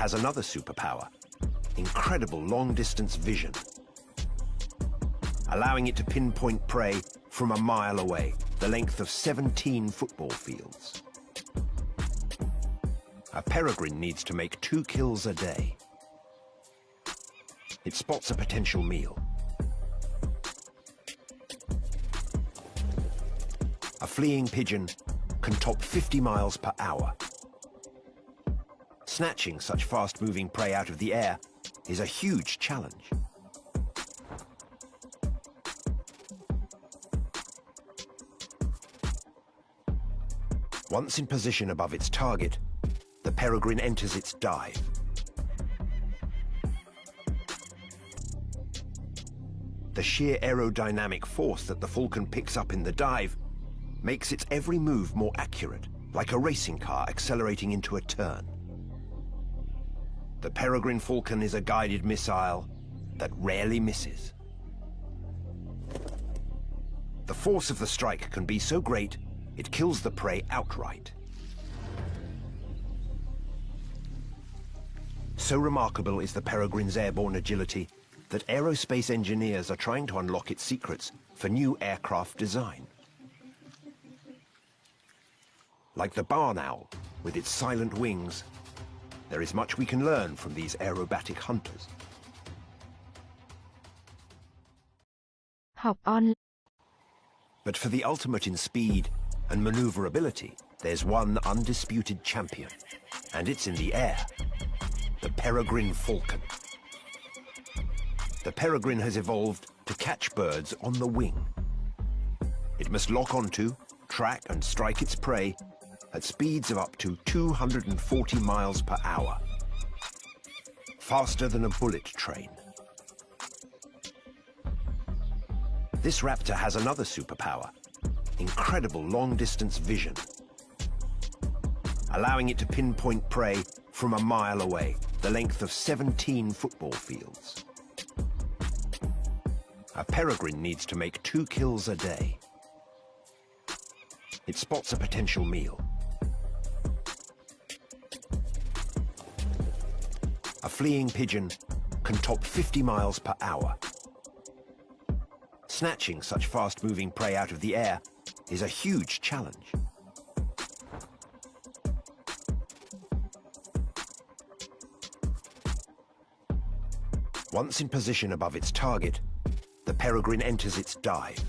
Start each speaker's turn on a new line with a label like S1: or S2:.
S1: has another superpower: incredible long-distance vision, allowing it to pinpoint prey from a mile away, the length of 17 football fields. A peregrine needs to make 2 kills a day. It spots a potential meal. A fleeing pigeon can top 50 miles per hour. Snatching such fast-moving prey out of the air is a huge challenge. Once in position above its target, the peregrine enters its dive. The sheer aerodynamic force that the falcon picks up in the dive makes its every move more accurate, like a racing car accelerating into a turn. The peregrine falcon is a guided missile that rarely misses. The force of the strike can be so great, it kills the prey outright. So remarkable is the peregrine's airborne agility that aerospace engineers are trying to unlock its secrets for new aircraft design. Like the barn owl, with its silent wings, there is much we can learn from these aerobatic hunters.
S2: Học online.
S1: But for the ultimate in speed and maneuverability, there's one undisputed champion, and it's in the air: the peregrine falcon. The peregrine has evolved to catch birds on the wing. It must lock onto, track and strike its prey at speeds of up to 240 miles per hour, faster than a bullet train. This raptor has another superpower: incredible long-distance vision, allowing it to pinpoint prey from a mile away, the length of 17 football fields. A peregrine needs to make 2 kills a day. It spots a potential meal. A fleeing pigeon can top 50 miles per hour. Snatching such fast-moving prey out of the air is a huge challenge. Once in position above its target, the peregrine enters its dive.